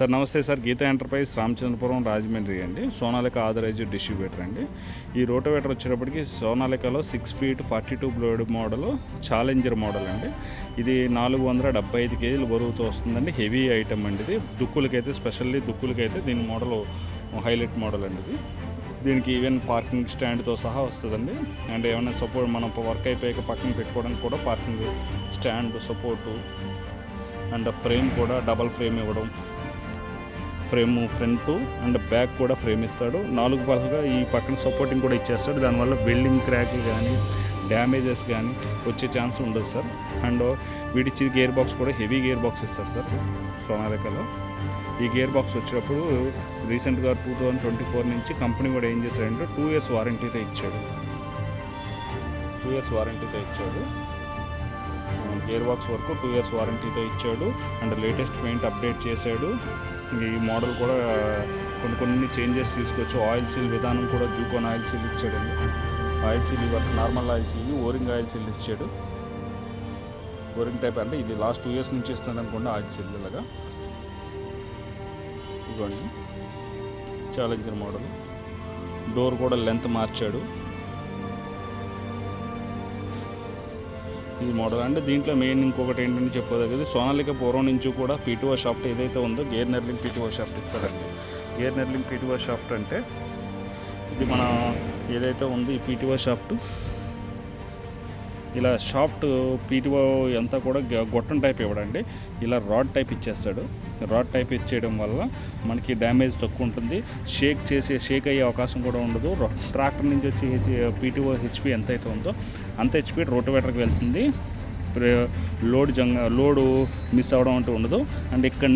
Sir నమస్తే sir, Gita enterprise Ramachandrapuram Rajahmundry అండి. Sonalika authorised distributor అండి. ఈ రోటోవేటర్ వచ్చేటప్పటికి సోనాలికలో 6 feet 42 blade model challenger model అండి. ఇది 475 కేజీలు బరువుతో వస్తుందండి. హెవీ ఐటమ్ అండి ఇది. దుక్కులకైతే స్పెషల్లీ దుక్కులకైతే దీని మోడల్ హైలైట్ మోడల్ అండి ఇది. దీనికి ఈవెన్ పార్కింగ్ స్టాండ్తో సహా వస్తుందండి. అండ్ ఏమైనా సపోర్ట్ మనం వర్క్ అయిపోయాక పక్కన పెట్టుకోవడానికి కూడా parking stand support and frame కూడా డబల్ ఫ్రేమ్ ఇవ్వడం, ఫ్రేమ్ ఫ్రంట్ అండ్ బ్యాక్ కూడా ఫ్రేమ్ ఇస్తాడు. 4 పలకగా ఈ పక్కన సపోర్టింగ్ కూడా ఇచ్చేస్తాడు. దానివల్ల వెల్డింగ్ క్రాక్లు కానీ డ్యామేజెస్ కానీ వచ్చే ఛాన్స్ ఉండదు సార్. అండ్ వీటిచ్చి గేర్ బాక్స్ కూడా హెవీ గేర్ బాక్స్ ఇస్తారు సార్ సోనాలికలో. ఈ గేర్ బాక్స్ వచ్చేటప్పుడు రీసెంట్గా 2024 నుంచి కంపెనీ కూడా ఏం చేశాడంటే 2 years వారంటీతో ఇచ్చాడు. 2 years వారంటీతో ఇచ్చాడు. గేర్ బాక్స్ వరకు 2 years వారంటీతో ఇచ్చాడు. అండ్ లేటెస్ట్ పెయింట్ అప్డేట్ చేశాడు. ఈ మోడల్ కూడా కొన్ని చేంజెస్ తీసుకొచ్చి ఆయిల్ సీల్ విధానం కూడా జూకోన్ ఆయిల్ సీల్ ఇచ్చాడండి. ఆయిల్ సీల్ ఇవ్వరు, normal oil seal, O ring oil seal ఇచ్చాడు. ఓరింగ్ టైప్ అంటే ఇది లాస్ట్ 2 years నుంచి ఇస్తున్నాడు అనుకోండి ఆయిల్ సీల్ ఇలాగా. ఇదిగోండి ఛాలెంజర్ మోడల్. డోర్ కూడా లెంత్ మార్చాడు. ఇది మోడల్ అంటే దీంట్లో మెయిన్ ఇంకొకటి ఏంటంటే చెప్పదగ్గది, సోనాలిక పూర్వం నుంచి కూడా పీటీఓ షాఫ్ట్ ఏదైతే ఉందో గేర్ నెర్లింగ్ పీటీఓ షాఫ్ట్ ఇస్తారండి. గేర్ నెర్లింగ్ పీటీఓ షాఫ్ట్ అంటే ఇది మన ఏదైతే ఉందో ఈ పీటీఓ షాఫ్ట్ ఇలా షాఫ్ట్ పీటీఓ అంతా కూడా గొట్టం టైప్ ఇవ్వడండి. ఇలా రాడ్ టైప్ ఇచ్చేస్తాడు. రాడ్ టైప్ ఇచ్చేయడం వల్ల మనకి డ్యామేజ్ తక్కువ ఉంటుంది. షేక్ అయ్యే అవకాశం కూడా ఉండదు. ట్రాక్టర్ నుంచి వచ్చి పీటీఓ హెచ్పి ఎంత అయితే ఉందో అంత హెచ్పి రోటోవేటర్కి వెళ్తుంది. లోడు మిస్ అవ్వడం అంటూ ఉండదు. అండ్ ఇక్కడి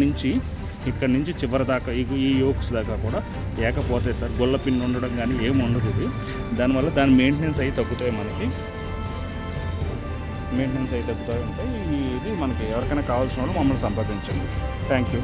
నుంచి చివరి దాకా ఈ యోక్స్ దాకా కూడా ఏకపోతాయి సార్. గొల్ల పిన్ ఉండడం కానీ ఏమి ఉండదు ఇది. దానివల్ల దాని మెయింటెనెన్స్ అవి తగ్గుతాయి. మెయింటెనెన్స్ అయితే తగ్గుతూ ఉంటాయి. ఇది మనకి ఎవరికైనా కావాల్సిన వాళ్ళు మమ్మల్ని సంప్రదించండి. Thank you.